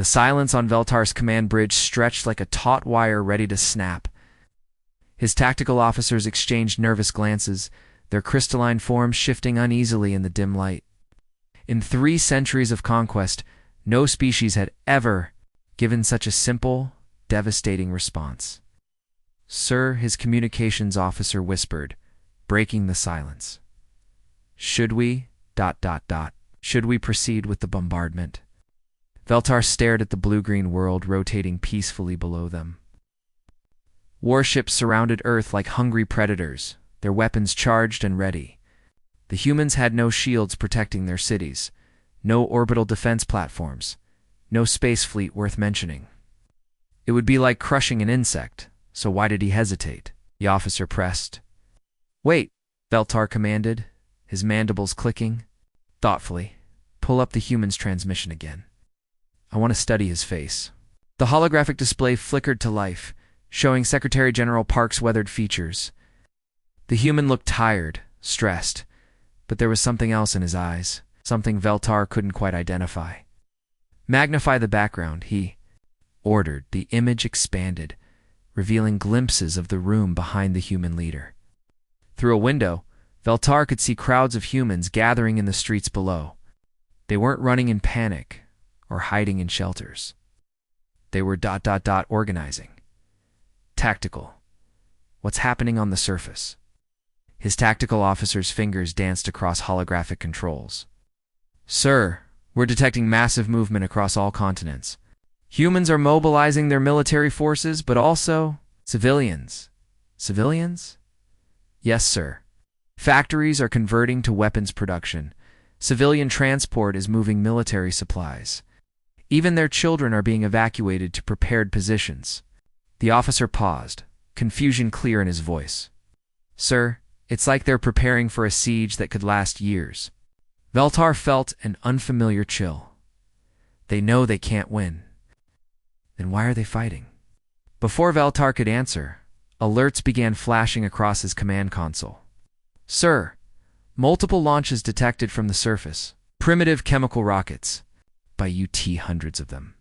The silence on Veltar's command bridge stretched like a taut wire ready to snap. His tactical officers exchanged nervous glances, their crystalline forms shifting uneasily in the dim light. In 3 centuries of conquest, no species had ever given such a simple, devastating response. "Sir," his communications officer whispered, breaking the silence. "Should we... Should we proceed with the bombardment?" Veltar stared at the blue-green world rotating peacefully below them. Warships surrounded Earth like hungry predators, their weapons charged and ready. The humans had no shields protecting their cities, no orbital defense platforms, no space fleet worth mentioning. It would be like crushing an insect, so why did he hesitate? The officer pressed. "Wait," Veltar commanded, his mandibles clicking. Thoughtfully, "Pull up the human's transmission again. I want to study his face." The holographic display flickered to life, showing Secretary General Park's weathered features. The human looked tired, stressed, but there was something else in his eyes, something Veltar couldn't quite identify. "Magnify the background," he ordered. The image expanded, revealing glimpses of the room behind the human leader. Through a window, Veltar could see crowds of humans gathering in the streets below. They weren't running in panic or hiding in shelters. They were organizing. Tactical. What's happening on the surface? His tactical officer's fingers danced across holographic controls. "Sir, we're detecting massive movement across all continents. Humans are mobilizing their military forces, but also civilians." "Civilians?" "Yes, sir. Factories are converting to weapons production. Civilian transport is moving military supplies. Even their children are being evacuated to prepared positions." The officer paused, confusion clear in his voice. "Sir, it's like they're preparing for a siege that could last years." Veltar felt an unfamiliar chill. They know they can't win. Then why are they fighting? Before Veltar could answer, alerts began flashing across his command console. "Sir, multiple launches detected from the surface. Primitive chemical rockets. By UT hundreds of them."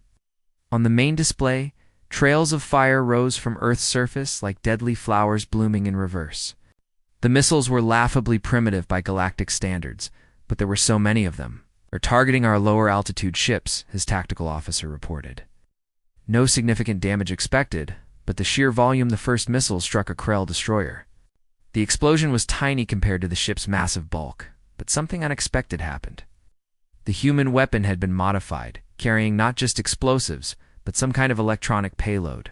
On the main display, trails of fire rose from Earth's surface like deadly flowers blooming in reverse. The missiles were laughably primitive by galactic standards, but there were so many of them. "They're targeting our lower altitude ships," his tactical officer reported. No significant damage expected, but the sheer volume the first missile struck a Krell destroyer. The explosion was tiny compared to the ship's massive bulk, but something unexpected happened. The human weapon had been modified, carrying not just explosives, but some kind of electronic payload.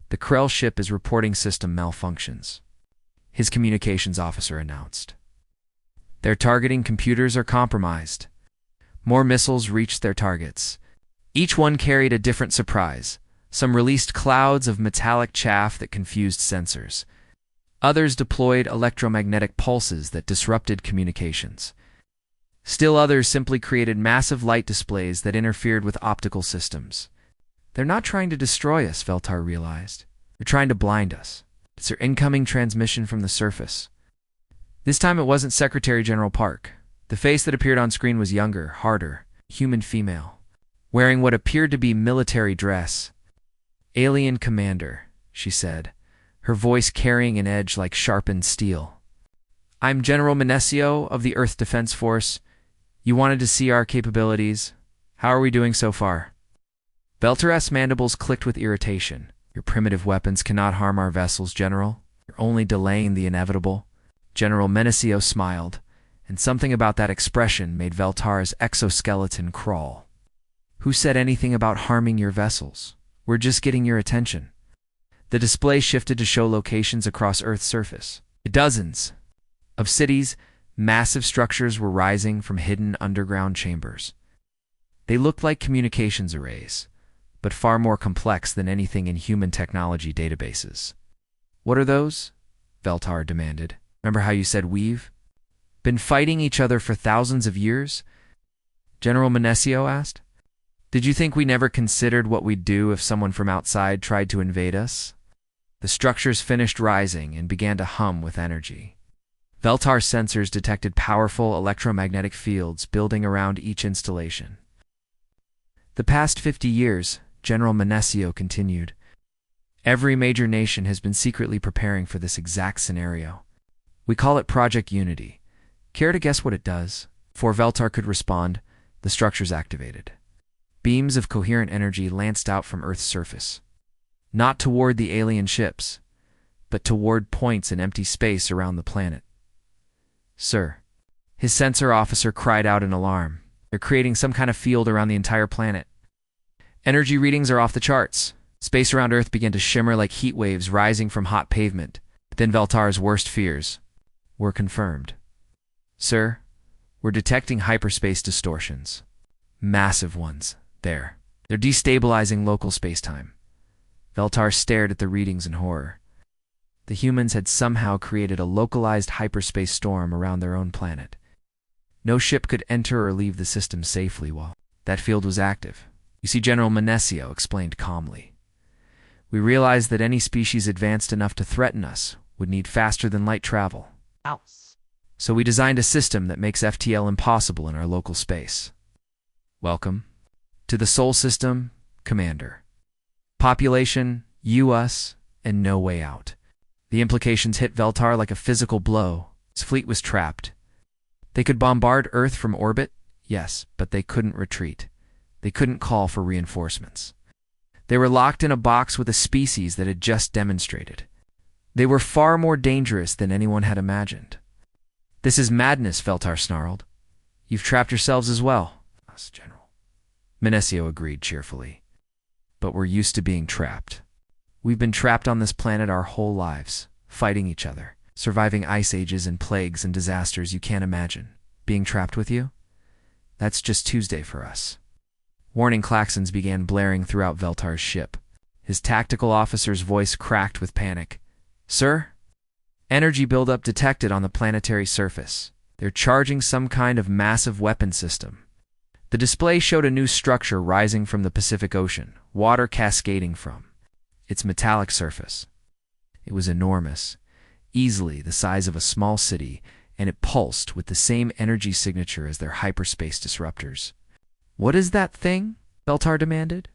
"The Krell ship is reporting system malfunctions," his communications officer announced. "Their targeting computers are compromised." More missiles reached their targets. Each one carried a different surprise. Some released clouds of metallic chaff that confused sensors. Others deployed electromagnetic pulses that disrupted communications. Still others simply created massive light displays that interfered with optical systems. "They're not trying to destroy us," Veltar realized. "They're trying to blind us. It's their incoming transmission from the surface." This time it wasn't Secretary General Park. The face that appeared on screen was younger, harder, human female, wearing what appeared to be military dress. "Alien Commander," she said, her voice carrying an edge like sharpened steel. "I'm General Menesio of the Earth Defense Force. You wanted to see our capabilities. How are we doing so far?" Veltar's mandibles clicked with irritation. "Your primitive weapons cannot harm our vessels, General. You're only delaying the inevitable." General Menesio smiled, and something about that expression made Veltar's exoskeleton crawl. "Who said anything about harming your vessels? We're just getting your attention." The display shifted to show locations across Earth's surface. Dozens of cities, massive structures were rising from hidden underground chambers. They looked like communications arrays, but far more complex than anything in human technology databases. "What are those?" Veltar demanded. "Remember how you said we've been fighting each other for thousands of years?" General Menesio asked. "Did you think we never considered what we'd do if someone from outside tried to invade us?" The structures finished rising and began to hum with energy. Veltar's sensors detected powerful electromagnetic fields building around each installation. The past 50 years, General Menesio continued, every major nation has been secretly preparing for this exact scenario. We call it Project Unity. Care to guess what it does? Before Veltar could respond, the structures activated. Beams of coherent energy lanced out from Earth's surface. Not toward the alien ships, but toward points in empty space around the planet. Sir, his sensor officer cried out in alarm. They're creating some kind of field around the entire planet. Energy readings are off the charts. Space around Earth began to shimmer like heat waves rising from hot pavement. But then Veltar's worst fears were confirmed. Sir, we're detecting hyperspace distortions. Massive ones. They're destabilizing local spacetime. Veltar stared at the readings in horror. The humans had somehow created a localized hyperspace storm around their own planet. No ship could enter or leave the system safely while that field was active. You see, General Menesio explained calmly. We realized that any species advanced enough to threaten us would need faster-than-light travel. So we designed a system that makes FTL impossible in our local space. Welcome to the Sol System, Commander. Population, you, us, and no way out. The implications hit Veltar like a physical blow. His fleet was trapped. They could bombard Earth from orbit, yes, but they couldn't retreat. They couldn't call for reinforcements. They were locked in a box with a species that had just demonstrated. They were far more dangerous than anyone had imagined. This is madness, Veltar snarled. You've trapped yourselves as well. Us, General. Menesio agreed cheerfully. But we're used to being trapped. We've been trapped on this planet our whole lives, fighting each other, surviving ice ages and plagues and disasters you can't imagine. Being trapped with you? That's just Tuesday for us. Warning klaxons began blaring throughout Veltar's ship. His tactical officer's voice cracked with panic. Sir? Energy buildup detected on the planetary surface. They're charging some kind of massive weapon system. The display showed a new structure rising from the Pacific Ocean, water cascading from its metallic surface. It was enormous, easily the size of a small city, and it pulsed with the same energy signature as their hyperspace disruptors. What is that thing? Veltar demanded.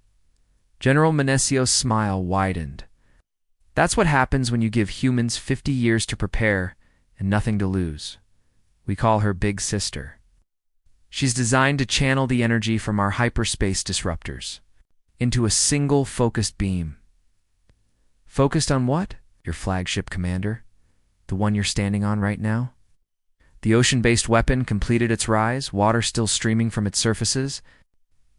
General Menesio's smile widened. That's what happens when you give humans 50 years to prepare and nothing to lose. We call her Big Sister. She's designed to channel the energy from our hyperspace disruptors into a single focused beam. Focused on what? Your flagship, Commander? The one you're standing on right now? The ocean-based weapon completed its rise, water still streaming from its surfaces.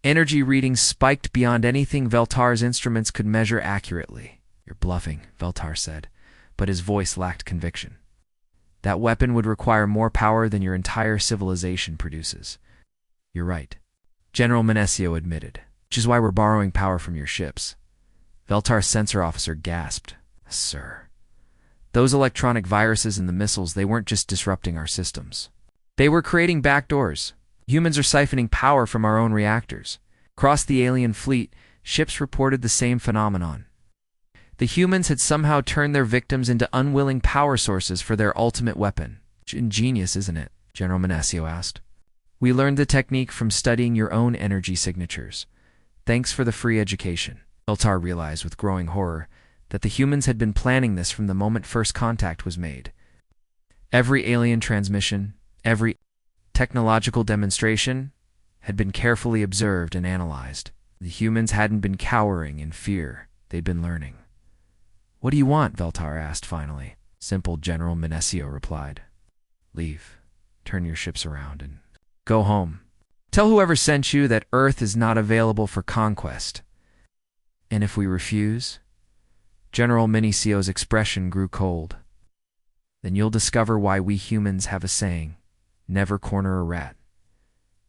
Energy readings spiked beyond anything Veltar's instruments could measure accurately. You're bluffing, Veltar said, but his voice lacked conviction. That weapon would require more power than your entire civilization produces. You're right, General Menesio admitted, which is why we're borrowing power from your ships. Veltar's sensor officer gasped. Sir, those electronic viruses and the missiles, they weren't just disrupting our systems. They were creating backdoors. Humans are siphoning power from our own reactors. Across the alien fleet, ships reported the same phenomenon. The humans had somehow turned their victims into unwilling power sources for their ultimate weapon. Ingenious, isn't it? General Menesio asked. We learned the technique from studying your own energy signatures. Thanks for the free education. Veltar realized with growing horror that the humans had been planning this from the moment first contact was made. Every alien transmission, every technological demonstration had been carefully observed and analyzed. The humans hadn't been cowering in fear. They'd been learning. What do you want? Veltar asked finally. Simple, General Menesio replied. Leave. Turn your ships around and go home. Tell whoever sent you that Earth is not available for conquest. And if we refuse? General Menesio's expression grew cold. Then you'll discover why we humans have a saying, never corner a rat.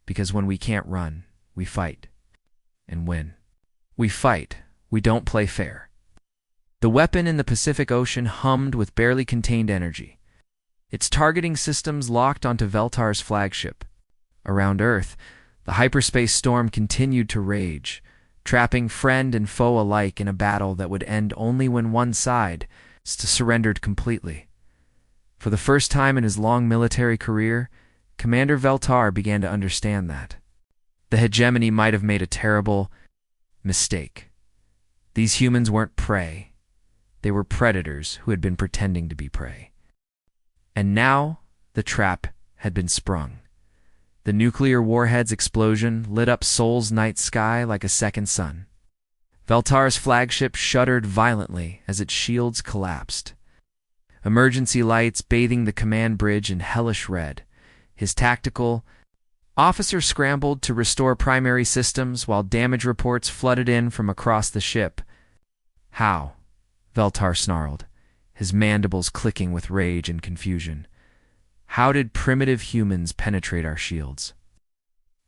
Because when we can't run, we fight. And when we fight, we don't play fair. The weapon in the Pacific Ocean hummed with barely contained energy. Its targeting systems locked onto Veltar's flagship. Around Earth, the hyperspace storm continued to rage, trapping friend and foe alike in a battle that would end only when one side surrendered completely. For the first time in his long military career, Commander Veltar began to understand that. The hegemony might have made a terrible mistake. These humans weren't prey. They were predators who had been pretending to be prey. And now the trap had been sprung. The nuclear warhead's explosion lit up Sol's night sky like a second sun. Veltar's flagship shuddered violently as its shields collapsed. Emergency lights bathing the command bridge in hellish red. His tactical officer scrambled to restore primary systems while damage reports flooded in from across the ship. How? Veltar snarled, his mandibles clicking with rage and confusion. How did primitive humans penetrate our shields?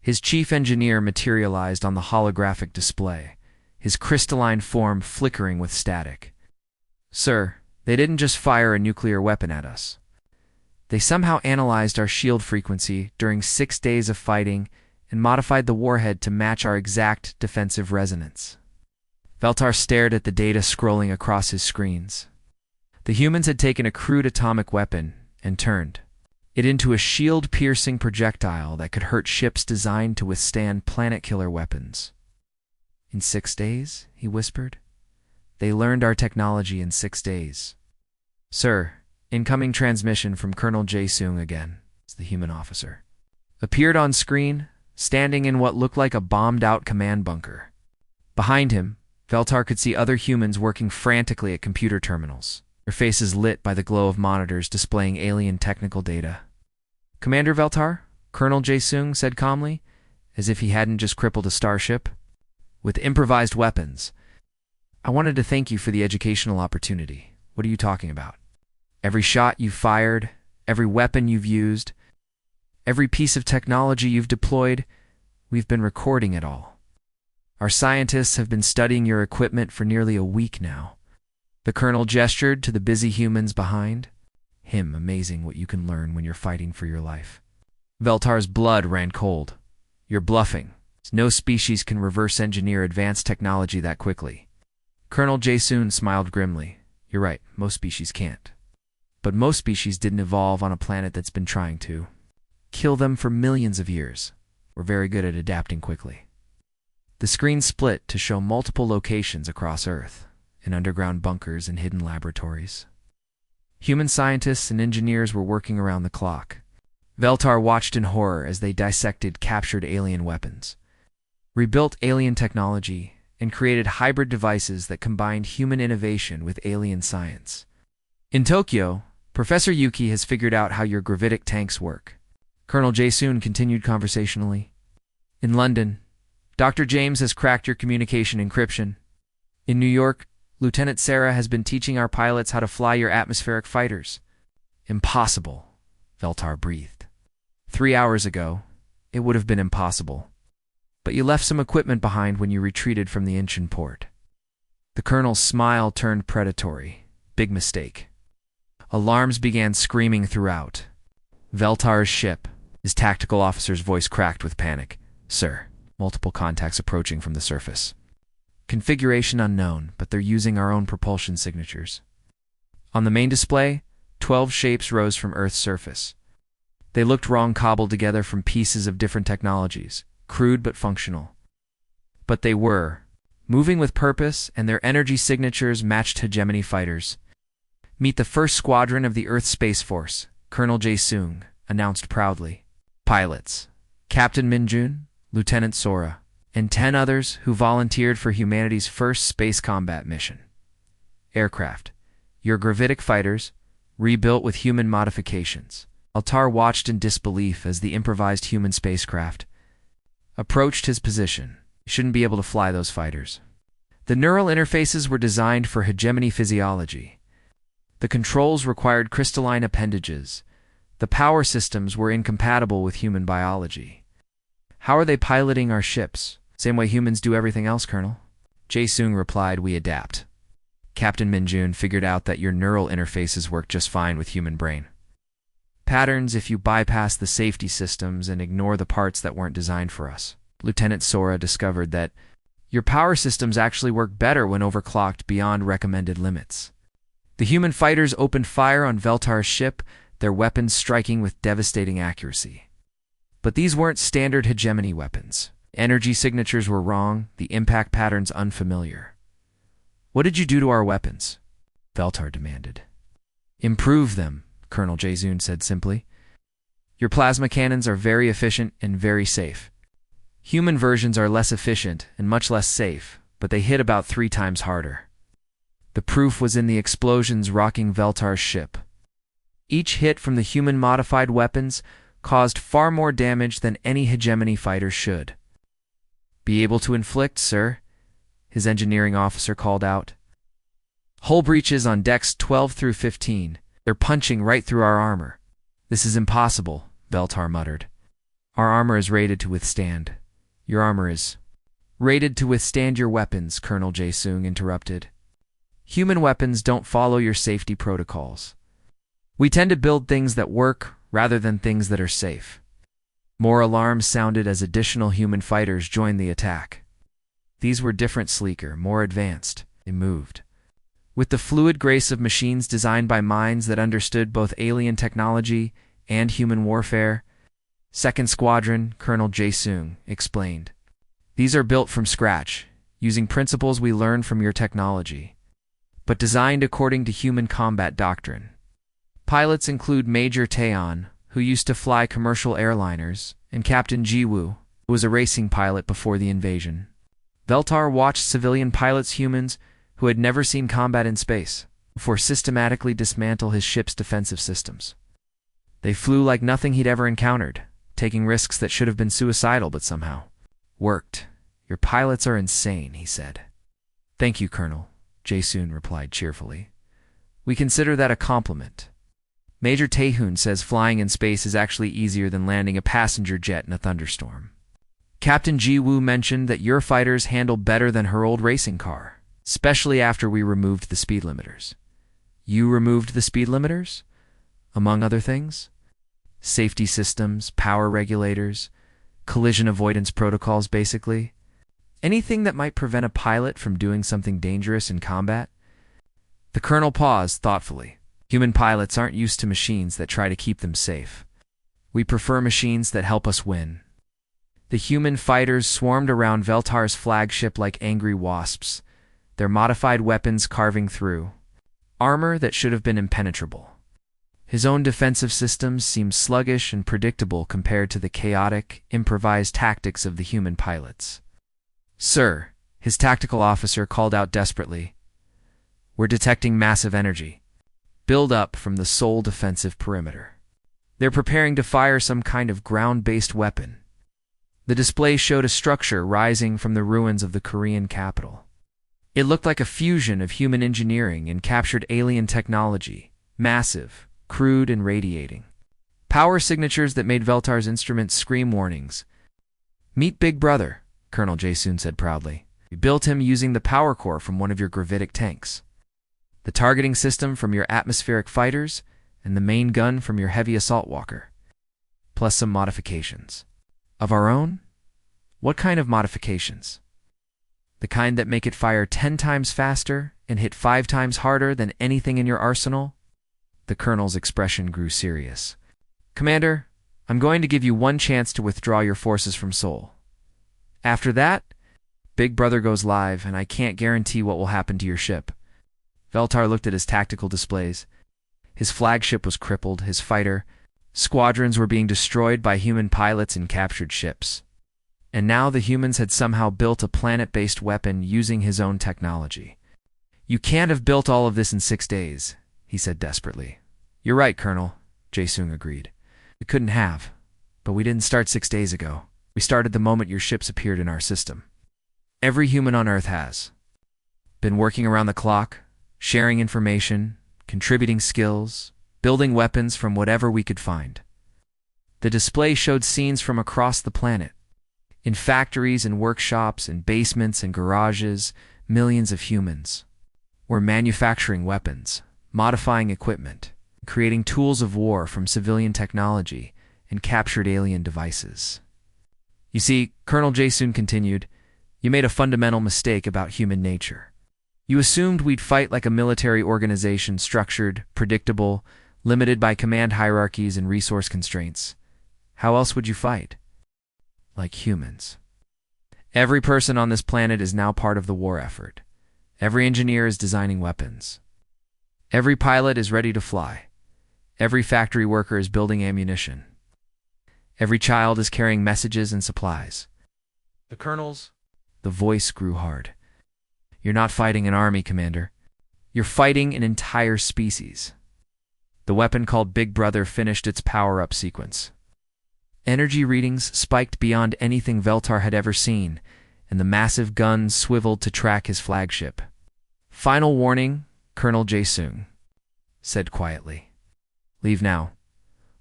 His chief engineer materialized on the holographic display, his crystalline form flickering with static. Sir, they didn't just fire a nuclear weapon at us. They somehow analyzed our shield frequency during 6 days of fighting and modified the warhead to match our exact defensive resonance. Veltar stared at the data scrolling across his screens. The humans had taken a crude atomic weapon and turned it into a shield-piercing projectile that could hurt ships designed to withstand planet-killer weapons. In 6 days, he whispered. They learned our technology in 6 days. Sir, incoming transmission from Colonel Jae-sung again, the human officer. Appeared on screen, standing in what looked like a bombed-out command bunker. Behind him, Veltar could see other humans working frantically at computer terminals, their faces lit by the glow of monitors displaying alien technical data. Commander Veltar, Colonel Jae-sung said calmly, as if he hadn't just crippled a starship. With improvised weapons. I wanted to thank you for the educational opportunity. What are you talking about? Every shot you've fired, every weapon you've used, every piece of technology you've deployed, we've been recording it all. Our scientists have been studying your equipment for nearly a week now. The colonel gestured to the busy humans behind. Amazing what you can learn when you're fighting for your life. Veltar's blood ran cold. You're bluffing. No species can reverse engineer advanced technology that quickly. Colonel Jae-sung smiled grimly. You're right, most species can't. But most species didn't evolve on a planet that's been trying to. Kill them for millions of years. We're very good at adapting quickly. The screen split to show multiple locations across Earth, in underground bunkers and hidden laboratories. Human scientists and engineers were working around the clock. Veltar watched in horror as they dissected captured alien weapons, rebuilt alien technology, and created hybrid devices that combined human innovation with alien science. In Tokyo, Professor Yuki has figured out how your gravitic tanks work. Colonel Jae-sung continued conversationally. In London, Dr. James has cracked your communication encryption. In New York, Lieutenant Sarah has been teaching our pilots how to fly your atmospheric fighters. Impossible, Veltar breathed. 3 hours ago, it would have been impossible. But you left some equipment behind when you retreated from the Incheon port. The colonel's smile turned predatory. Big mistake. Alarms began screaming throughout. Veltar's ship, his tactical officer's voice cracked with panic. Sir, multiple contacts approaching from the surface. Configuration unknown, but they're using our own propulsion signatures. On the main display, 12 shapes rose from Earth's surface. They looked wrong, cobbled together from pieces of different technologies, crude but functional. But they were, moving with purpose, and their energy signatures matched hegemony fighters. Meet the first squadron of the Earth Space Force, Colonel Jae-sung announced proudly. Pilots, Captain Min-jun, Lieutenant Sora, and 10 others who volunteered for humanity's first space combat mission. Aircraft, your gravitic fighters, rebuilt with human modifications. Altar watched in disbelief as the improvised human spacecraft approached his position. You shouldn't be able to fly those fighters. The neural interfaces were designed for hegemony physiology. The controls required crystalline appendages. The power systems were incompatible with human biology. How are they piloting our ships? Same way humans do everything else, Colonel. Jae-sung replied, we adapt. Captain Min-jun figured out that your neural interfaces work just fine with human brain. Patterns if you bypass the safety systems and ignore the parts that weren't designed for us. Lieutenant Sora discovered that your power systems actually work better when overclocked beyond recommended limits. The human fighters opened fire on Veltar's ship, their weapons striking with devastating accuracy. But these weren't standard hegemony weapons. Energy signatures were wrong, the impact patterns unfamiliar. "What did you do to our weapons?" Veltar demanded. "Improve them," Colonel Jaezoon said simply. "Your plasma cannons are very efficient and very safe. Human versions are less efficient and much less safe, but they hit about 3 times harder." The proof was in the explosions rocking Veltar's ship. Each hit from the human-modified weapons caused far more damage than any hegemony fighter should. "Be able to inflict, sir," his engineering officer called out. "Hull breaches on decks 12 through 15. They're punching right through our armor." "This is impossible," Veltar muttered. "Our armor is rated to withstand." "Your armor is rated to withstand your weapons," Colonel Jaezoon interrupted. "Human weapons don't follow your safety protocols. We tend to build things that work rather than things that are safe." More alarms sounded as additional human fighters joined the attack. These were different, sleeker, more advanced. They moved with the fluid grace of machines designed by minds that understood both alien technology and human warfare. "Second Squadron," Colonel Jaezoon explained. "These are built from scratch, using principles we learned from your technology, but designed according to human combat doctrine. Pilots include Major Taeon, who used to fly commercial airliners, and Captain Jiwoo, who was a racing pilot before the invasion." Veltar watched civilian pilots, humans who had never seen combat in space, before systematically dismantle his ship's defensive systems. They flew like nothing he'd ever encountered, taking risks that should have been suicidal but somehow worked. "Your pilots are insane," he said. "Thank you, Colonel," Jaezoon replied cheerfully. "We consider that a compliment. Major Taehoon says flying in space is actually easier than landing a passenger jet in a thunderstorm. Captain Jiwoo mentioned that your fighters handle better than her old racing car, especially after we removed the speed limiters." "You removed the speed limiters?" "Among other things. Safety systems, power regulators, collision avoidance protocols, basically. Anything that might prevent a pilot from doing something dangerous in combat." The colonel paused thoughtfully. "Human pilots aren't used to machines that try to keep them safe. We prefer machines that help us win." The human fighters swarmed around Veltar's flagship like angry wasps, their modified weapons carving through armor that should have been impenetrable. His own defensive systems seemed sluggish and predictable compared to the chaotic, improvised tactics of the human pilots. "Sir," his tactical officer called out desperately, "we're detecting massive energy build up from the sole defensive perimeter. They're preparing to fire some kind of ground-based weapon." The display showed a structure rising from the ruins of the Korean capital. It looked like a fusion of human engineering and captured alien technology, massive, crude, and radiating. Power signatures that made Veltar's instruments scream warnings. "Meet Big Brother," Colonel Jaezoon said proudly. "We built him using the power core from one of your gravitic tanks, the targeting system from your atmospheric fighters, and the main gun from your heavy assault walker, plus some modifications. Of our own?" "What kind of modifications?" "The kind that make it fire 10 times faster and hit 5 times harder than anything in your arsenal." The colonel's expression grew serious. "Commander, I'm going to give you one chance to withdraw your forces from Seoul. After that, Big Brother goes live, and I can't guarantee what will happen to your ship." Veltar looked at his tactical displays. His flagship was crippled, his fighter squadrons were being destroyed by human pilots and captured ships. And now the humans had somehow built a planet-based weapon using his own technology. "You can't have built all of this in 6 days," he said desperately. "You're right, Colonel," Jae-sung agreed. "We couldn't have, but we didn't start 6 days ago. We started the moment your ships appeared in our system. Every human on Earth has been working around the clock, sharing information, contributing skills, building weapons from whatever we could find." The display showed scenes from across the planet. In factories and workshops and basements and garages, millions of humans were manufacturing weapons, modifying equipment, creating tools of war from civilian technology and captured alien devices. "You see," Colonel Jae-sung continued, "you made a fundamental mistake about human nature. You assumed we'd fight like a military organization, structured, predictable, limited by command hierarchies and resource constraints. How else would you fight? Like humans." Every person on this planet is now part of the war effort. Every engineer is designing weapons. Every pilot is ready to fly. Every factory worker is building ammunition. Every child is carrying messages and supplies. The colonels? The voice grew hard. You're not fighting an army, Commander. You're fighting an entire species. The weapon called Big Brother finished its power-up sequence. Energy readings spiked beyond anything Veltar had ever seen, and the massive guns swiveled to track his flagship. Final warning, Colonel Jae-sung said quietly. Leave now,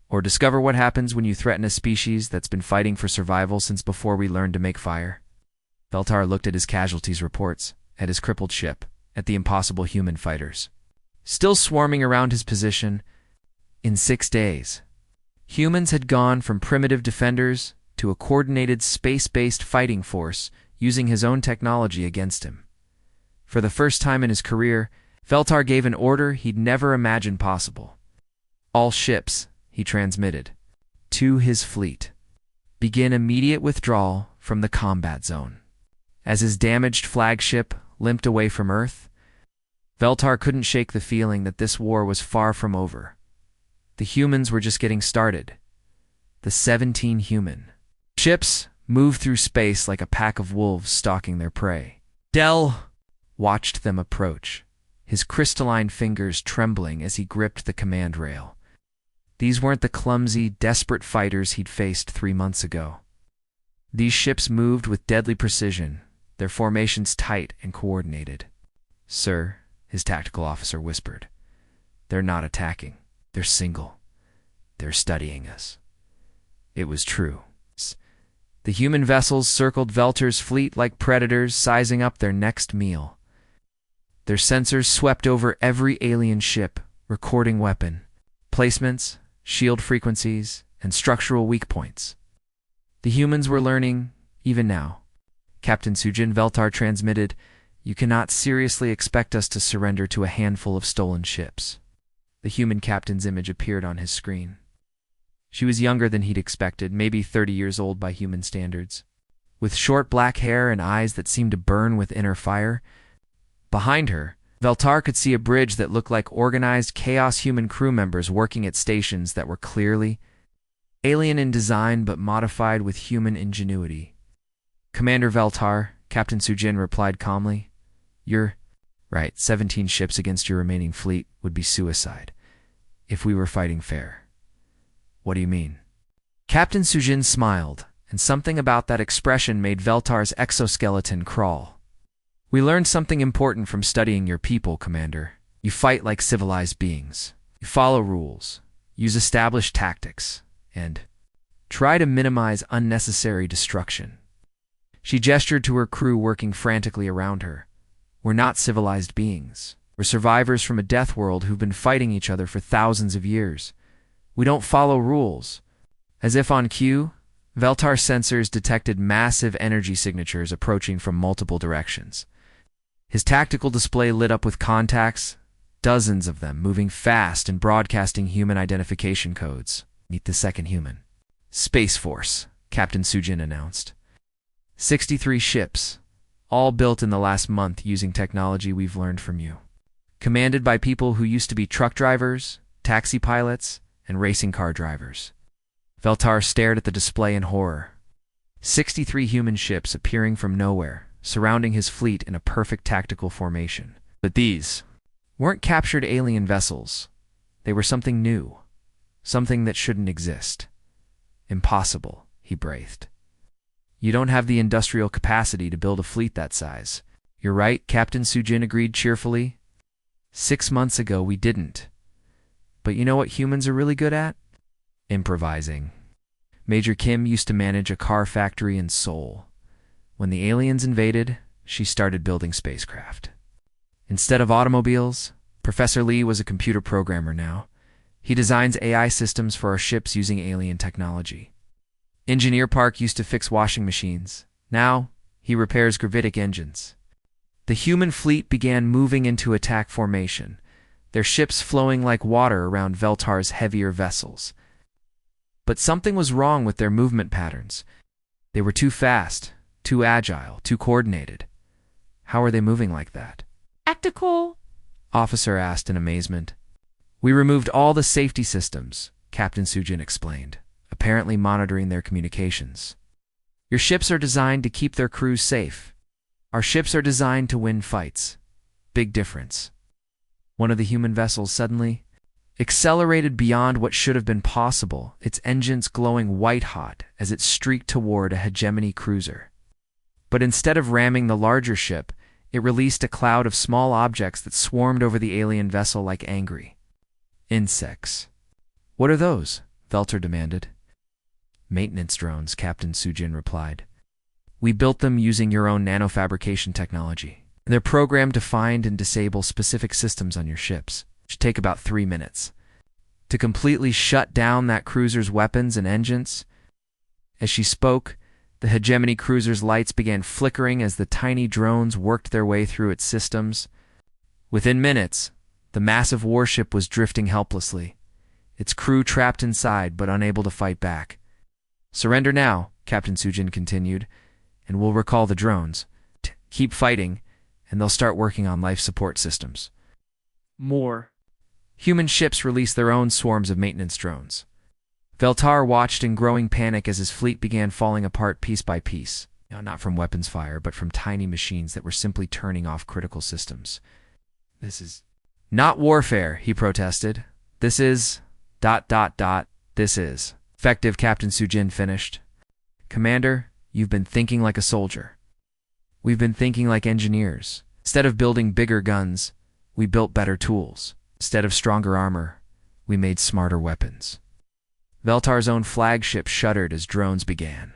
or discover what happens when you threaten a species that's been fighting for survival since before we learned to make fire. Veltar looked at his casualties reports, at his crippled ship, at the impossible human fighters. Still swarming around his position, in 6 days, humans had gone from primitive defenders to a coordinated space-based fighting force using his own technology against him. For the first time in his career, Veltar gave an order he'd never imagined possible. All ships, he transmitted, to his fleet, begin immediate withdrawal from the combat zone. As his damaged flagship limped away from Earth, Veltar couldn't shake the feeling that this war was far from over. The humans were just getting started. The 17 human ships moved through space like a pack of wolves stalking their prey. Del watched them approach, his crystalline fingers trembling as he gripped the command rail. These weren't the clumsy, desperate fighters he'd faced 3 months ago. These ships moved with deadly precision, their formations tight and coordinated. Sir, his tactical officer whispered, they're not attacking. They're single. They're studying us. It was true. The human vessels circled Veltar's fleet like predators sizing up their next meal. Their sensors swept over every alien ship, recording weapon placements, shield frequencies, and structural weak points. The humans were learning, even now. Captain Sujin, Veltar transmitted, "You cannot seriously expect us to surrender to a handful of stolen ships." The human captain's image appeared on his screen. She was younger than he'd expected, maybe 30 years old by human standards. With short black hair and eyes that seemed to burn with inner fire. Behind her, Veltar could see a bridge that looked like organized chaos human crew members working at stations that were clearly alien in design but modified with human ingenuity. "Commander Veltar," Captain Sujin replied calmly, "You're right. 17 ships against your remaining fleet would be suicide if we were fighting fair." "What do you mean?" Captain Sujin smiled, and something about that expression made Veltar's exoskeleton crawl. "We learned something important from studying your people, Commander. You fight like civilized beings. You follow rules, use established tactics, and try to minimize unnecessary destruction." She gestured to her crew working frantically around her. "We're not civilized beings. We're survivors from a death world who've been fighting each other for thousands of years. We don't follow rules." As if on cue, Veltar's sensors detected massive energy signatures approaching from multiple directions. His tactical display lit up with contacts, dozens of them moving fast and broadcasting human identification codes. "Meet the second human." "Space Force," Captain Sujin announced. 63 ships, all built in the last month using technology we've learned from you. Commanded by people who used to be truck drivers, taxi pilots, and racing car drivers. Veltar stared at the display in horror. 63 human ships appearing from nowhere, surrounding his fleet in a perfect tactical formation. But these weren't captured alien vessels. They were something new, something that shouldn't exist. "Impossible," he breathed. "You don't have the industrial capacity to build a fleet that size." "You're right," Captain Sujin agreed cheerfully. 6 months ago, we didn't. But you know what humans are really good at? Improvising. Major Kim used to manage a car factory in Seoul. When the aliens invaded, she started building spacecraft. Instead of automobiles, Professor Lee was a computer programmer now. He designs AI systems for our ships using alien technology. Engineer Park used to fix washing machines. Now, he repairs gravitic engines. The human fleet began moving into attack formation, their ships flowing like water around Veltar's heavier vessels. But something was wrong with their movement patterns. They were too fast, too agile, too coordinated. How are they moving like that? Tactical? Officer asked in amazement. We removed all the safety systems, Captain Sujin explained, apparently monitoring their communications. Your ships are designed to keep their crews safe. Our ships are designed to win fights. Big difference. One of the human vessels suddenly accelerated beyond what should have been possible, its engines glowing white-hot as it streaked toward a hegemony cruiser. But instead of ramming the larger ship, it released a cloud of small objects that swarmed over the alien vessel like angry insects. What are those? Veltar demanded. Maintenance drones, Captain Sujin replied. We built them using your own nanofabrication technology. They're programmed to find and disable specific systems on your ships. It should take about 3 minutes. To completely shut down that cruiser's weapons and engines. As she spoke, the hegemony cruiser's lights began flickering as the tiny drones worked their way through its systems. Within minutes, the massive warship was drifting helplessly, its crew trapped inside but unable to fight back. Surrender now, Captain Sujin continued, and we'll recall the drones. Keep fighting, and they'll start working on life support systems. More. Human ships released their own swarms of maintenance drones. Veltar watched in growing panic as his fleet began falling apart piece by piece, not from weapons fire, but from tiny machines that were simply turning off critical systems. This is not warfare, he protested. This is... This is. Effective, Captain Sujin finished. Commander, you've been thinking like a soldier. We've been thinking like engineers. Instead of building bigger guns, we built better tools. Instead of stronger armor, we made smarter weapons. Veltar's own flagship shuddered as drones began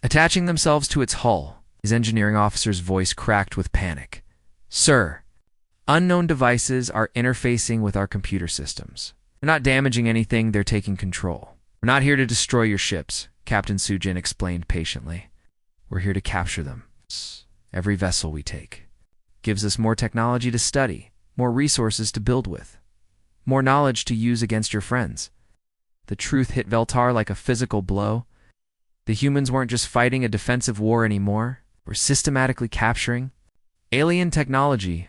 attaching themselves to its hull. His engineering officer's voice cracked with panic. Sir, unknown devices are interfacing with our computer systems. They're not damaging anything, they're taking control. We're not here to destroy your ships, Captain Sujin explained patiently. We're here to capture them. Every vessel we take gives us more technology to study, more resources to build with, more knowledge to use against your friends. The truth hit Veltar like a physical blow. The humans weren't just fighting a defensive war anymore. We're systematically capturing alien technology,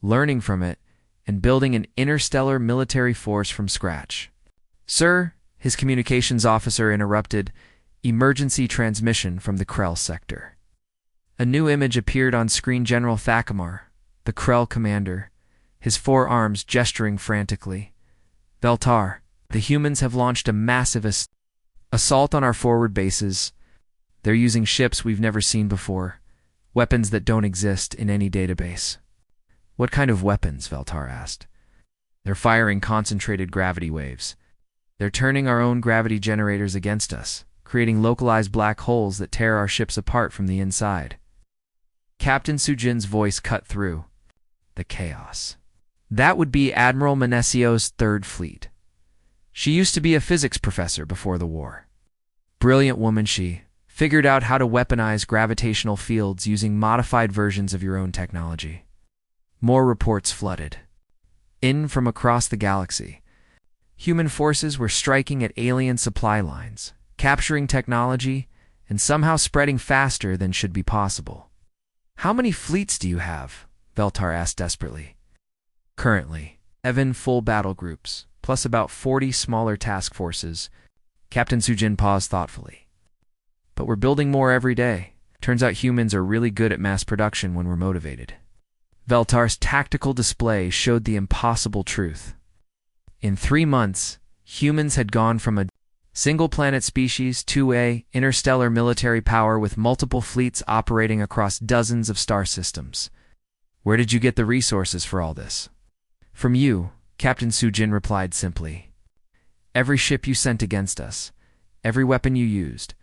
learning from it, and building an interstellar military force from scratch. Sir, his communications officer interrupted, emergency transmission from the Krell sector. A new image appeared on screen. General Thakamar, the Krell commander, his 4 arms gesturing frantically. Veltar, the humans have launched a massive assault on our forward bases. They're using ships we've never seen before, weapons that don't exist in any database. What kind of weapons? Veltar asked. They're firing concentrated gravity waves. They're turning our own gravity generators against us, creating localized black holes that tear our ships apart from the inside. Captain Sujin's voice cut through the chaos. That would be Admiral Manessio's 3rd Fleet. She used to be a physics professor before the war. Brilliant woman she. Figured out how to weaponize gravitational fields using modified versions of your own technology. More reports flooded in from across the galaxy. Human forces were striking at alien supply lines, capturing technology, and somehow spreading faster than should be possible. How many fleets do you have? Veltar asked desperately. Currently, 7 full battle groups, plus about 40 smaller task forces. Captain Sujin paused thoughtfully. But we're building more every day. Turns out humans are really good at mass production when we're motivated. Veltar's tactical display showed the impossible truth. In 3 months, humans had gone from a single-planet species to a interstellar military power with multiple fleets operating across dozens of star systems. Where did you get the resources for all this? From you, Captain Sujin replied simply. Every ship you sent against us, every weapon you used,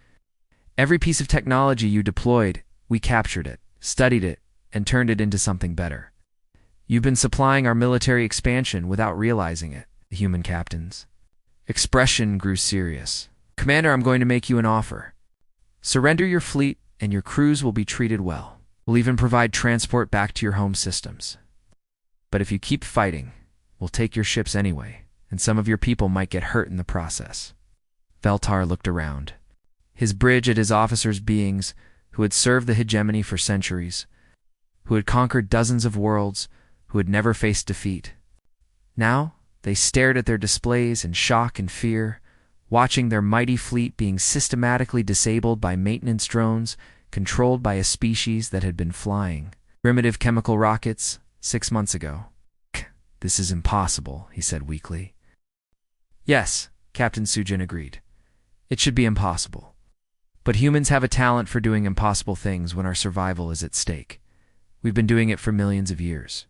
every piece of technology you deployed, we captured it, studied it, and turned it into something better. You've been supplying our military expansion without realizing it, the human captain's expression grew serious. Commander, I'm going to make you an offer. Surrender your fleet, and your crews will be treated well. We'll even provide transport back to your home systems. But if you keep fighting, we'll take your ships anyway, and some of your people might get hurt in the process. Veltar looked around. His bridge at his officers' beings, who had served the hegemony for centuries, who had conquered dozens of worlds, who had never faced defeat. Now, they stared at their displays in shock and fear, watching their mighty fleet being systematically disabled by maintenance drones controlled by a species that had been flying primitive chemical rockets 6 months ago. "This is impossible," he said weakly. "Yes," Captain Sujin agreed. "It should be impossible. But humans have a talent for doing impossible things when our survival is at stake. We've been doing it for millions of years."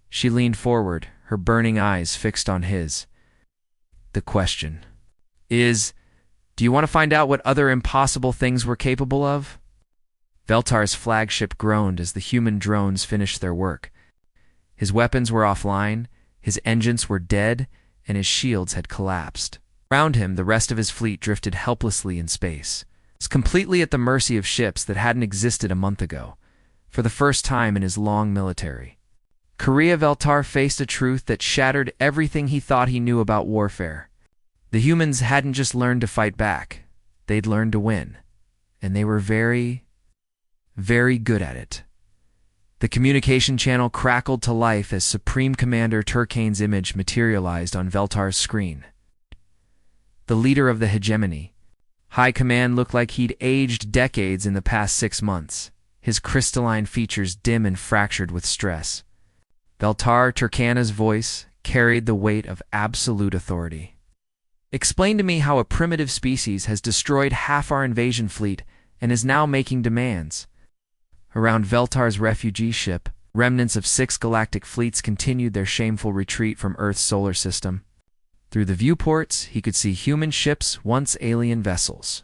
She leaned forward, her burning eyes fixed on his. "The question is, do you want to find out what other impossible things we're capable of?" Veltar's flagship groaned as the human drones finished their work. His weapons were offline, his engines were dead, and his shields had collapsed. Around him, the rest of his fleet drifted helplessly in space. He was completely at the mercy of ships that hadn't existed a month ago, for the first time in his long military. Korea Veltar faced a truth that shattered everything he thought he knew about warfare. The humans hadn't just learned to fight back, they'd learned to win. And they were very, very good at it. The communication channel crackled to life as Supreme Commander Turkane's image materialized on Veltar's screen. The leader of the hegemony. High Command looked like he'd aged decades in the past 6 months, his crystalline features dim and fractured with stress. Veltar Turkana's voice carried the weight of absolute authority. "Explain to me how a primitive species has destroyed half our invasion fleet and is now making demands." Around Veltar's refugee ship, remnants of 6 galactic fleets continued their shameful retreat from Earth's solar system. Through the viewports, he could see human ships, once alien vessels,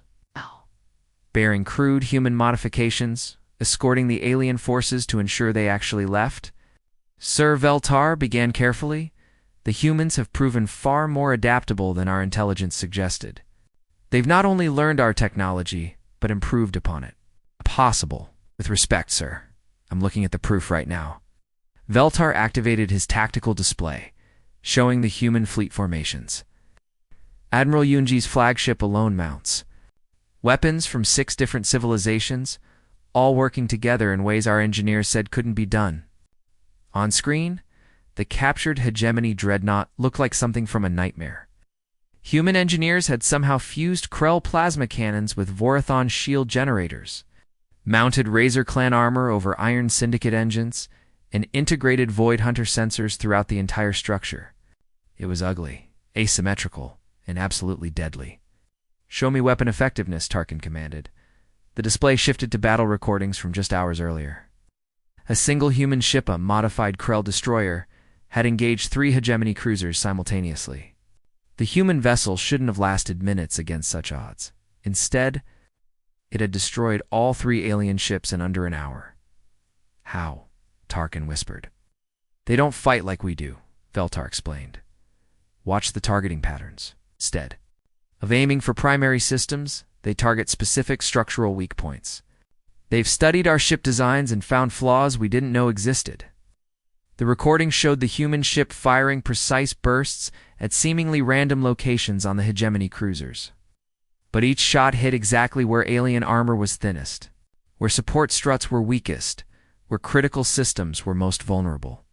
bearing crude human modifications, escorting the alien forces to ensure they actually left. Sir Veltar began carefully. "The humans have proven far more adaptable than our intelligence suggested. They've not only learned our technology, but improved upon it." "Possible. With respect, sir. I'm looking at the proof right now." Veltar activated his tactical display, showing the human fleet formations. Admiral Yunji's flagship alone mounts. Weapons from 6 different civilizations, all working together in ways our engineers said couldn't be done. On screen, the captured hegemony dreadnought looked like something from a nightmare. Human engineers had somehow fused Krell plasma cannons with Vorathon shield generators, mounted Razor Clan armor over Iron Syndicate engines, and integrated Void Hunter sensors throughout the entire structure. It was ugly, asymmetrical, and absolutely deadly. "Show me weapon effectiveness," Tarkin commanded. The display shifted to battle recordings from just hours earlier. A single human ship, a modified Krell destroyer, had engaged 3 hegemony cruisers simultaneously. The human vessel shouldn't have lasted minutes against such odds. Instead, it had destroyed all 3 alien ships in under an hour. "How?" Tarkin whispered. "They don't fight like we do," Veltar explained. "Watch the targeting patterns. Instead of aiming for primary systems, they target specific structural weak points. They've studied our ship designs and found flaws we didn't know existed." The recording showed the human ship firing precise bursts at seemingly random locations on the hegemony cruisers. But each shot hit exactly where alien armor was thinnest, where support struts were weakest, where critical systems were most vulnerable.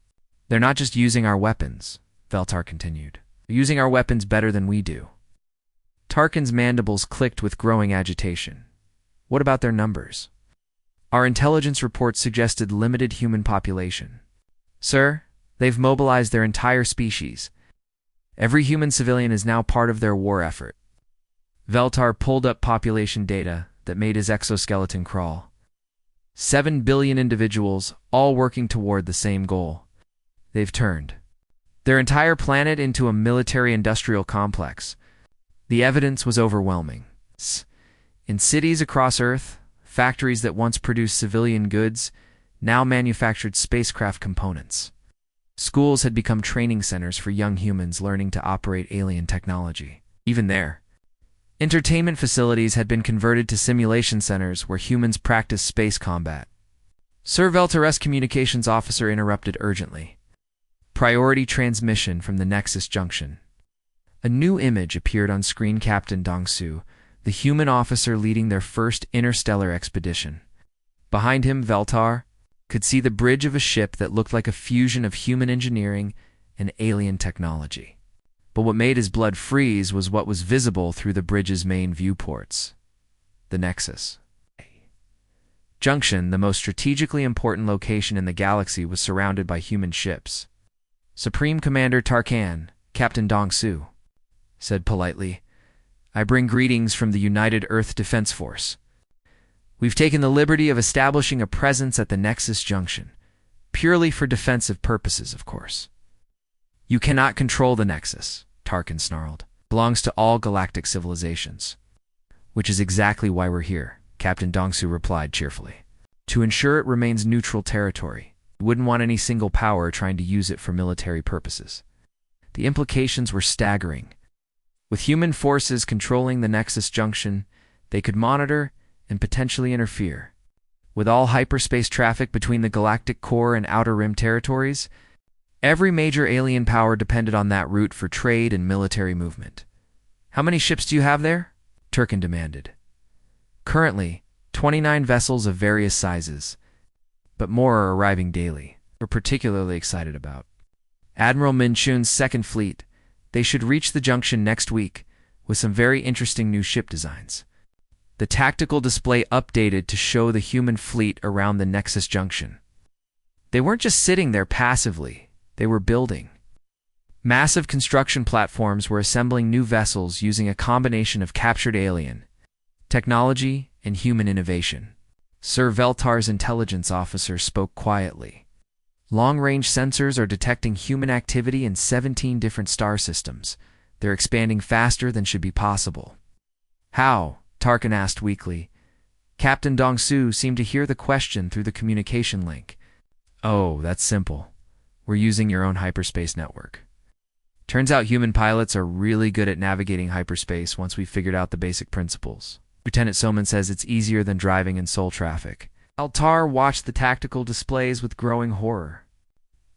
"They're not just using our weapons," Veltar continued. "They're using our weapons better than we do." Tarkin's mandibles clicked with growing agitation. "What about their numbers?" "Our intelligence reports suggested limited human population." "Sir, they've mobilized their entire species. Every human civilian is now part of their war effort." Veltar pulled up population data that made his exoskeleton crawl. 7 billion individuals, all working toward the same goal. They've turned their entire planet into a military-industrial complex. The evidence was overwhelming. In cities across Earth, factories that once produced civilian goods now manufactured spacecraft components. Schools had become training centers for young humans learning to operate alien technology. Even there, entertainment facilities had been converted to simulation centers where humans practiced space combat. Sir Veltar's communications officer interrupted urgently. "Priority transmission from the Nexus Junction." A new image appeared on screen. Captain Dongsu, the human officer leading their first interstellar expedition. Behind him, Veltar could see the bridge of a ship that looked like a fusion of human engineering and alien technology. But what made his blood freeze was what was visible through the bridge's main viewports. The Nexus Junction, the most strategically important location in the galaxy, was surrounded by human ships. Supreme Commander Tarkan, Captain Dong-Su, said politely, "I bring greetings from the United Earth Defense Force. We've taken the liberty of establishing a presence at the Nexus Junction, purely for defensive purposes, of course." "You cannot control the Nexus," Tarkin snarled. "It belongs to all galactic civilizations." "Which is exactly why we're here," Captain Dong-Su replied cheerfully. "To ensure it remains neutral territory. We wouldn't want any single power trying to use it for military purposes." The implications were staggering. With human forces controlling the Nexus Junction, they could monitor and potentially interfere. With all hyperspace traffic between the galactic core and outer rim territories, every major alien power depended on that route for trade and military movement. "How many ships do you have there?" Turkin demanded. "Currently, 29 vessels of various sizes, but more are arriving daily. We're particularly excited about Admiral Min Chun's second fleet. They should reach the junction next week with some very interesting new ship designs." The tactical display updated to show the human fleet around the Nexus Junction. They weren't just sitting there passively, they were building. Massive construction platforms were assembling new vessels using a combination of captured alien technology and human innovation. Sir Veltar's intelligence officer spoke quietly. "Long-range sensors are detecting human activity in 17 different star systems. They're expanding faster than should be possible." "How?" Tarkin asked weakly. Captain Dong-Su seemed to hear the question through the communication link. "Oh, that's simple. We're using your own hyperspace network. Turns out human pilots are really good at navigating hyperspace once we've figured out the basic principles. Lieutenant Soman says it's easier than driving in soul traffic." Altar watched the tactical displays with growing horror.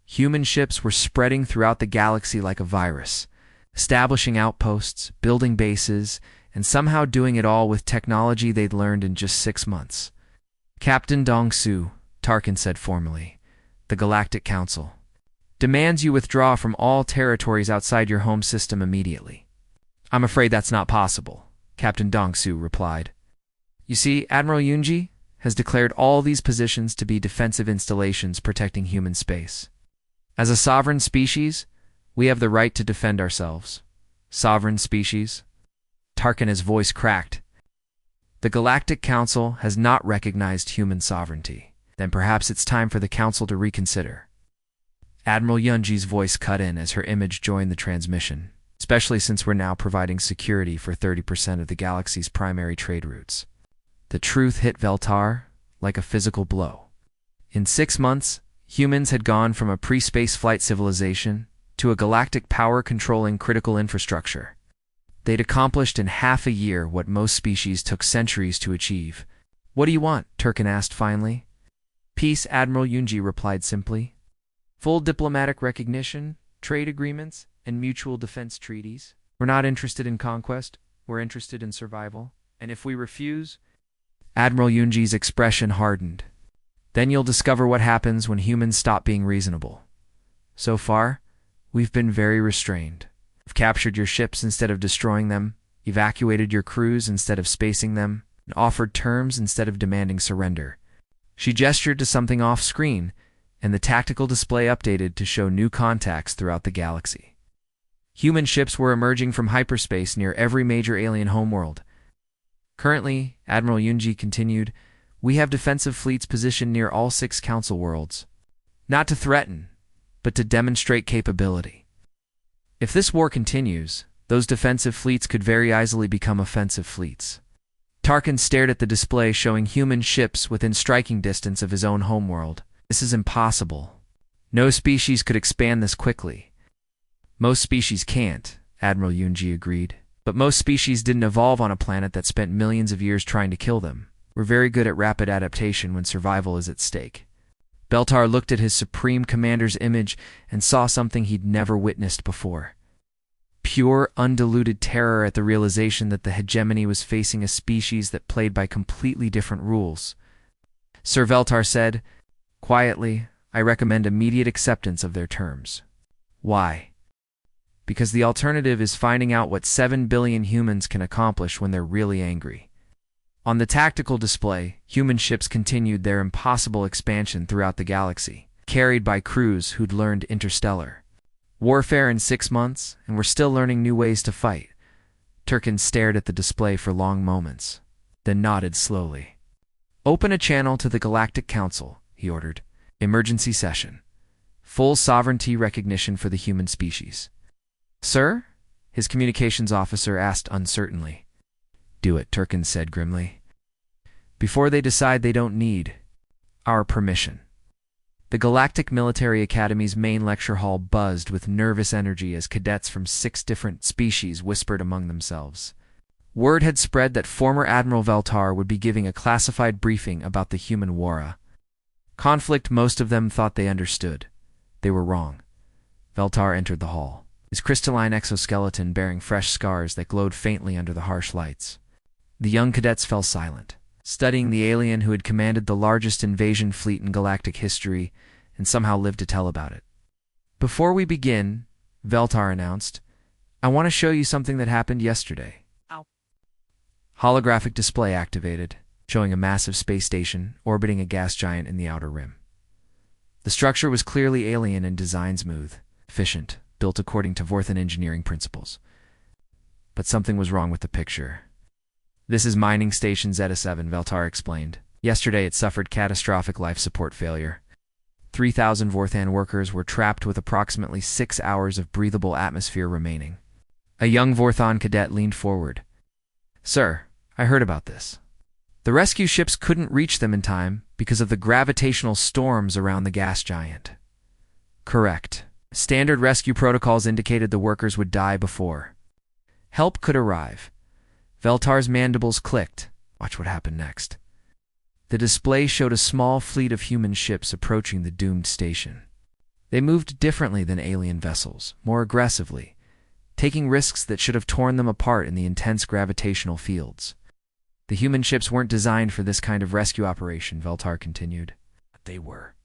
Human ships were spreading throughout the galaxy like a virus, establishing outposts, building bases, and somehow doing it all with technology they'd learned in just 6 months. "Captain Dong-Su," Tarkin said formally, "the Galactic Council demands you withdraw from all territories outside your home system immediately." "I'm afraid that's not possible," Captain Dong-Su replied. "You see, Admiral Yunji has declared all these positions to be defensive installations protecting human space. As a sovereign species, we have the right to defend ourselves." "Sovereign species?" Tarkin's voice cracked. "The Galactic Council has not recognized human sovereignty. Then perhaps it's time for the Council to reconsider." Admiral Yunji's voice cut in as her image joined the transmission, especially since we're now providing security for 30% of the galaxy's primary trade routes. The truth hit Veltar like a physical blow. In 6 months, humans had gone from a pre-space flight civilization to a galactic power-controlling critical infrastructure. They'd accomplished in half a year what most species took centuries to achieve. "What do you want?" Turkin asked finally. "Peace," Admiral Yunji replied simply. "Full diplomatic recognition, trade agreements, and mutual defense treaties. We're not interested in conquest, we're interested in survival. And if we refuse..." Admiral Yunji's expression hardened. "Then you'll discover what happens when humans stop being reasonable. So far, we've been very restrained. We've captured your ships instead of destroying them, evacuated your crews instead of spacing them, and offered terms instead of demanding surrender." She gestured to something off-screen, and the tactical display updated to show new contacts throughout the galaxy. Human ships were emerging from hyperspace near every major alien homeworld. "Currently," Admiral Yunji continued, "we have defensive fleets positioned near all 6 council worlds. Not to threaten, but to demonstrate capability. If this war continues, those defensive fleets could very easily become offensive fleets." Tarkin stared at the display showing human ships within striking distance of his own homeworld. "This is impossible. No species could expand this quickly." "Most species can't," Admiral Yunji agreed. "But most species didn't evolve on a planet that spent millions of years trying to kill them. We're very good at rapid adaptation when survival is at stake." Beltar looked at his Supreme Commander's image and saw something he'd never witnessed before. pure, undiluted terror at the realization that the hegemony was facing a species that played by completely different rules. Sir Veltar said, quietly, I recommend immediate acceptance of their terms. Why? Because the alternative is finding out what 7 billion humans can accomplish when they're really angry. On the tactical display, human ships continued their impossible expansion throughout the galaxy, carried by crews who'd learned interstellar warfare in 6 months and were still learning new ways to fight. Turkin stared at the display for long moments, then nodded slowly. Open a channel to the Galactic Council, he ordered. Emergency session. Full sovereignty recognition for the human species. Sir? His communications officer asked uncertainly. Do it, Turkin said grimly. Before they decide they don't need our permission. The Galactic Military Academy's main lecture hall buzzed with nervous energy as cadets from 6 different species whispered among themselves. Word had spread that former Admiral Veltar would be giving a classified briefing about the human war. Conflict most of them thought they understood. They were wrong. Veltar entered the hall, his crystalline exoskeleton bearing fresh scars that glowed faintly under the harsh lights. The young cadets fell silent, studying the alien who had commanded the largest invasion fleet in galactic history and somehow lived to tell about it. Before we begin, Veltar announced, I want to show you something that happened yesterday. Ow. Holographic display activated, showing a massive space station orbiting a gas giant in the outer rim. The structure was clearly alien and design smooth, efficient, built according to Vorthan engineering principles. But something was wrong with the picture. This is Mining Station Zeta 7, Veltar explained. Yesterday it suffered catastrophic life support failure. 3,000 Vorthan workers were trapped with approximately 6 hours of breathable atmosphere remaining. A young Vorthan cadet leaned forward. Sir, I heard about this. The rescue ships couldn't reach them in time because of the gravitational storms around the gas giant. Correct. Standard rescue protocols indicated the workers would die before help could arrive. Veltar's mandibles clicked. Watch what happened next. The display showed a small fleet of human ships approaching the doomed station. They moved differently than alien vessels, more aggressively, taking risks that should have torn them apart in the intense gravitational fields. The human ships weren't designed for this kind of rescue operation, Veltar continued. But they were.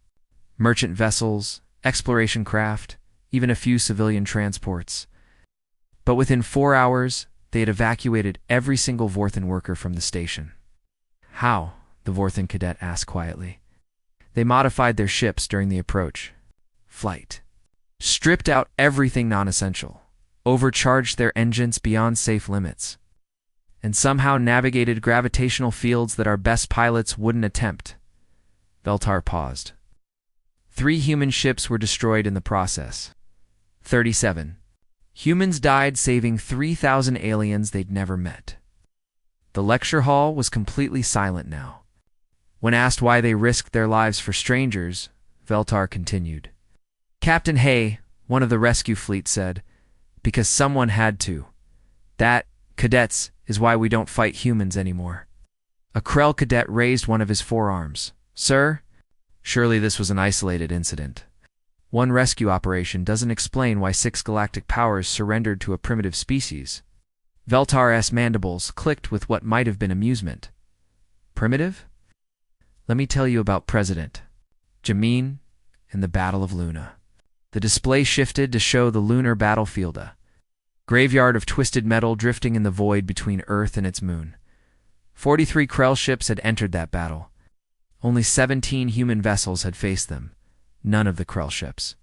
Merchant vessels, exploration craft, even a few civilian transports. But within 4 hours, they had evacuated every single Vorthan worker from the station. How? The Vorthan cadet asked quietly. They modified their ships during the approach. Flight. Stripped out everything non-essential, overcharged their engines beyond safe limits, and somehow navigated gravitational fields that our best pilots wouldn't attempt. Veltar paused. 3 human ships were destroyed in the process. 37. Humans died saving 3,000 aliens they'd never met. The lecture hall was completely silent now. When asked why they risked their lives for strangers, Veltar continued. Captain Hay, one of the rescue fleet, said, because someone had to. That, cadets, is why we don't fight humans anymore. A Krell cadet raised one of his forearms. Sir, surely this was an isolated incident. One rescue operation doesn't explain why 6 galactic powers surrendered to a primitive species. Veltar's mandibles clicked with what might have been amusement. Primitive? Let me tell you about President Jamin and the Battle of Luna. The display shifted to show the lunar battlefield, a graveyard of twisted metal drifting in the void between Earth and its moon. 43 Krell ships had entered that battle. Only 17 human vessels had faced them. None of the Krell ships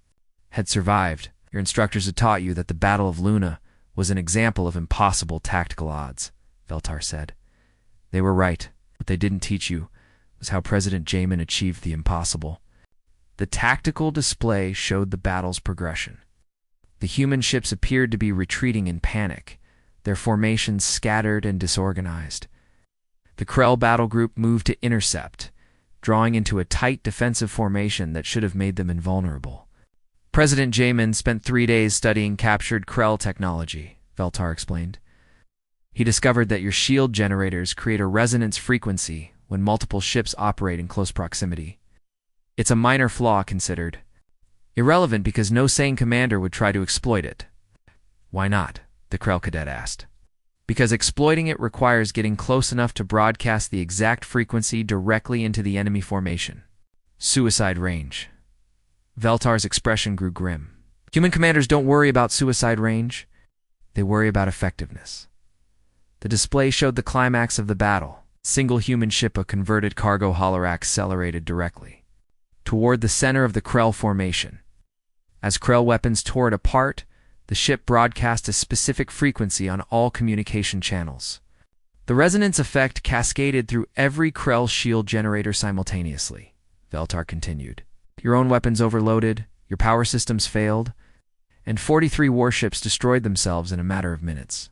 had survived. Your instructors had taught you that the Battle of Luna was an example of impossible tactical odds, Veltar said. They were right. What they didn't teach you was how President Jamin achieved the impossible. The tactical display showed the battle's progression. The human ships appeared to be retreating in panic, their formations scattered and disorganized. The Krell battle group moved to intercept, drawing into a tight defensive formation that should have made them invulnerable. President Jamin spent 3 days studying captured Krell technology, Veltar explained. He discovered that your shield generators create a resonance frequency when multiple ships operate in close proximity. It's a minor flaw considered irrelevant because no sane commander would try to exploit it. Why not? the Krell cadet asked. Because exploiting it requires getting close enough to broadcast the exact frequency directly into the enemy formation. Suicide range. Veltar's expression grew grim. Human commanders don't worry about suicide range. They worry about effectiveness. The display showed the climax of the battle. Single human ship, a converted cargo hauler, accelerated directly toward the center of the Krell formation. As Krell weapons tore it apart, the ship broadcast a specific frequency on all communication channels. The resonance effect cascaded through every Krell shield generator simultaneously. Veltar continued. Your own weapons overloaded, your power systems failed, and 43 warships destroyed themselves in a matter of minutes.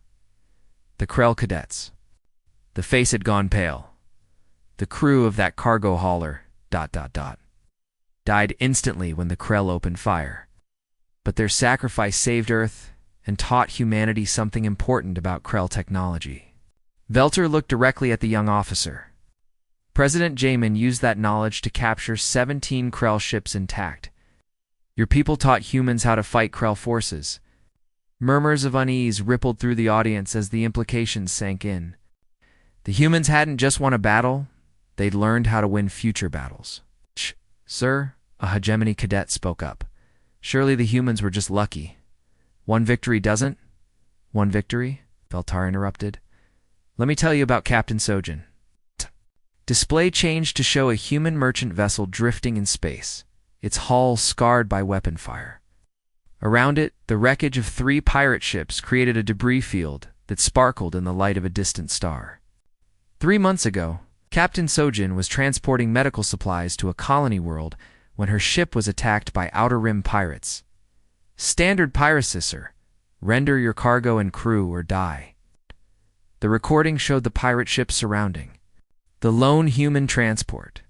The Krell cadets. The face had gone pale. The crew of that cargo hauler, ... died instantly when the Krell opened fire. But their sacrifice saved Earth and taught humanity something important about Krell technology. Veltar looked directly at the young officer. President Jamin used that knowledge to capture 17 Krell ships intact. Your people taught humans how to fight Krell forces. Murmurs of unease rippled through the audience as the implications sank in. The humans hadn't just won a battle, they'd learned how to win future battles. Sir, a hegemony cadet spoke up. Surely the humans were just lucky. One victory doesn't? One victory? Veltar interrupted. Let me tell you about Captain Sojin. Display changed to show a human merchant vessel drifting in space, its hull scarred by weapon fire. Around it, the wreckage of 3 pirate ships created a debris field that sparkled in the light of a distant star. 3 months ago, Captain Sojin was transporting medical supplies to a colony world when her ship was attacked by Outer Rim pirates. Standard piracy, sir. Render your cargo and crew or die. The recording showed the pirate ships surrounding the lone human transport.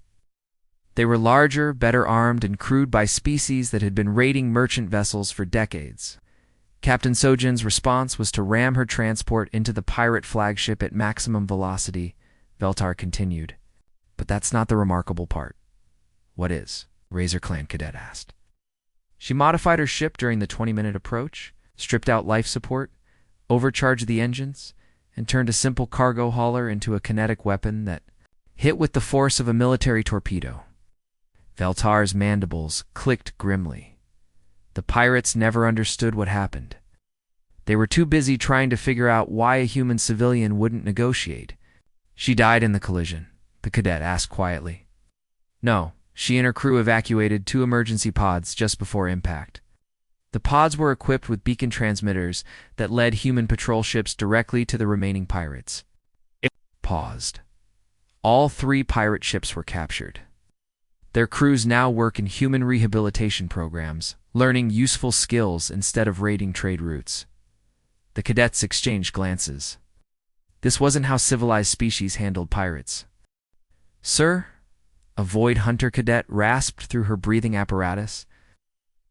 They were larger, better armed, and crewed by species that had been raiding merchant vessels for decades. Captain Sojin's response was to ram her transport into the pirate flagship at maximum velocity, Veltar continued. But that's not the remarkable part. What is? Razor Clan cadet asked. She modified her ship during the 20-minute approach, stripped out life support, overcharged the engines, and turned a simple cargo hauler into a kinetic weapon that hit with the force of a military torpedo. Veltar's mandibles clicked grimly. The pirates never understood what happened. They were too busy trying to figure out why a human civilian wouldn't negotiate. She died in the collision, the cadet asked quietly. No, she and her crew evacuated 2 emergency pods just before impact. The pods were equipped with beacon transmitters that led human patrol ships directly to the remaining pirates. It paused. All 3 pirate ships were captured. Their crews now work in human rehabilitation programs, learning useful skills instead of raiding trade routes. The cadets exchanged glances. This wasn't how civilized species handled pirates. Sir, a void hunter cadet rasped through her breathing apparatus.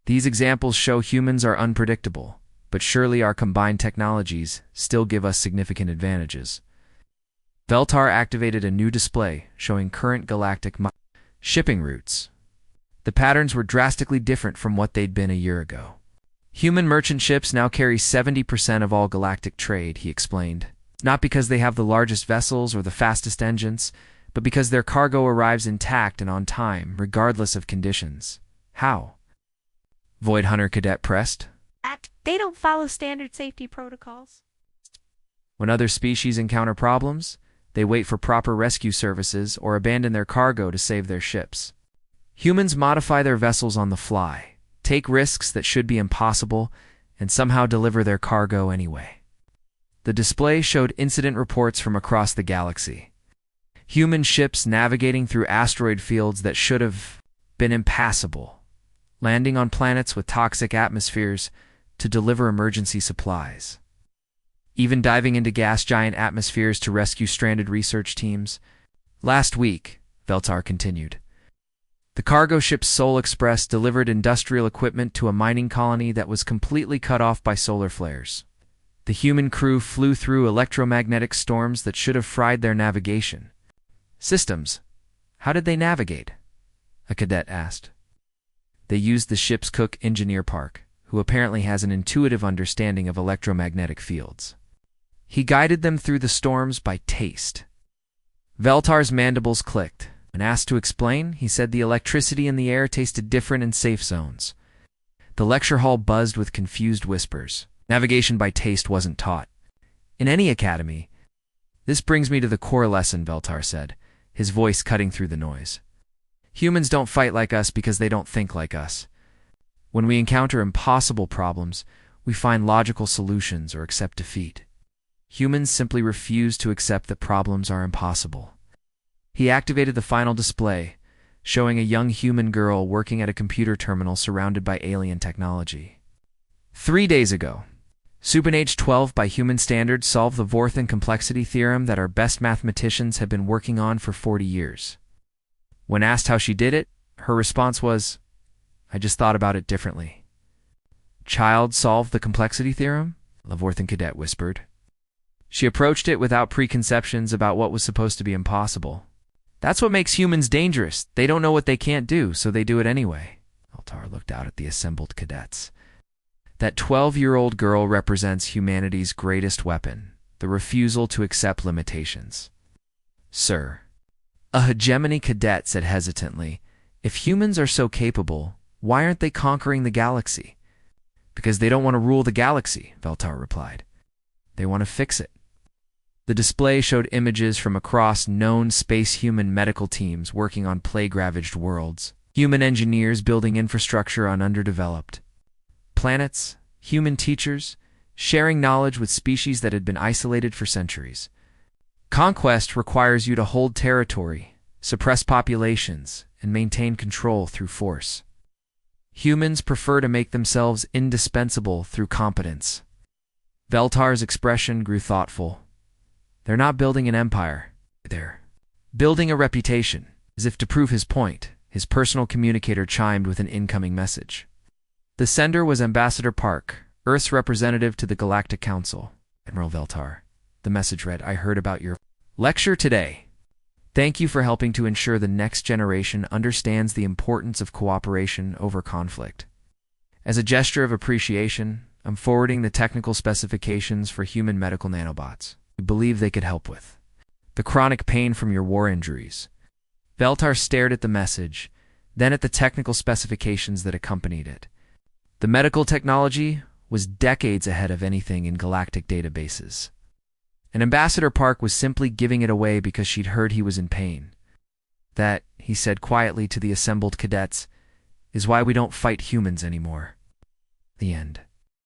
These examples show humans are unpredictable, but surely our combined technologies still give us significant advantages. Veltar activated a new display showing current galactic shipping routes. The patterns were drastically different from what they'd been a year ago. Human merchant ships now carry 70% of all galactic trade, he explained. Not because they have the largest vessels or the fastest engines, but because their cargo arrives intact and on time, regardless of conditions. How? Void Hunter cadet pressed. They don't follow standard safety protocols. When other species encounter problems, they wait for proper rescue services or abandon their cargo to save their ships. Humans modify their vessels on the fly, take risks that should be impossible, and somehow deliver their cargo anyway. The display showed incident reports from across the galaxy. Human ships navigating through asteroid fields that should have been impassable, landing on planets with toxic atmospheres to deliver emergency supplies. Even diving into gas giant atmospheres to rescue stranded research teams. Last week, Veltar continued, the cargo ship Sol Express delivered industrial equipment to a mining colony that was completely cut off by solar flares. The human crew flew through electromagnetic storms that should have fried their navigation systems. How did they navigate? A cadet asked. They used the ship's cook engineer Park, who apparently has an intuitive understanding of electromagnetic fields. He guided them through the storms by taste. Veltar's mandibles clicked. When asked to explain, he said the electricity in the air tasted different in safe zones. The lecture hall buzzed with confused whispers. Navigation by taste wasn't taught in any academy. This brings me to the core lesson, Veltar said, his voice cutting through the noise. Humans don't fight like us because they don't think like us. When we encounter impossible problems, we find logical solutions or accept defeat. Humans simply refuse to accept that problems are impossible. He activated the final display, showing a young human girl working at a computer terminal surrounded by alien technology. 3 days ago, Supinage 12 by human standards solved the Vorthan complexity theorem that our best mathematicians have been working on for 40 years. When asked how she did it, her response was, "I just thought about it differently." "Child solved the complexity theorem?" the Vorthan cadet whispered. "She approached it without preconceptions about what was supposed to be impossible. That's what makes humans dangerous. They don't know what they can't do, so they do it anyway." Veltar looked out at the assembled cadets. That 12-year-old girl represents humanity's greatest weapon, the refusal to accept limitations. "Sir," a hegemony cadet said hesitantly, "if humans are so capable, why aren't they conquering the galaxy?" "Because they don't want to rule the galaxy," Veltar replied. "They want to fix it." The display showed images from across known space-human medical teams working on plague-ravaged worlds, human engineers building infrastructure on underdeveloped planets, human teachers, sharing knowledge with species that had been isolated for centuries. Conquest requires you to hold territory, suppress populations, and maintain control through force. Humans prefer to make themselves indispensable through competence. Veltar's expression grew thoughtful. They're not building an empire. They're building a reputation. As if to prove his point, his personal communicator chimed with an incoming message. The sender was Ambassador Park, Earth's representative to the Galactic Council. "Admiral Veltar," the message read, "I heard about your lecture today. Thank you for helping to ensure the next generation understands the importance of cooperation over conflict. As a gesture of appreciation, I'm forwarding the technical specifications for human medical nanobots. We believe they could help with the chronic pain from your war injuries." Veltar stared at the message, then at the technical specifications that accompanied it. The medical technology was decades ahead of anything in galactic databases. And Ambassador Park was simply giving it away because she'd heard he was in pain. "That," he said quietly to the assembled cadets, "is why we don't fight humans anymore." The end.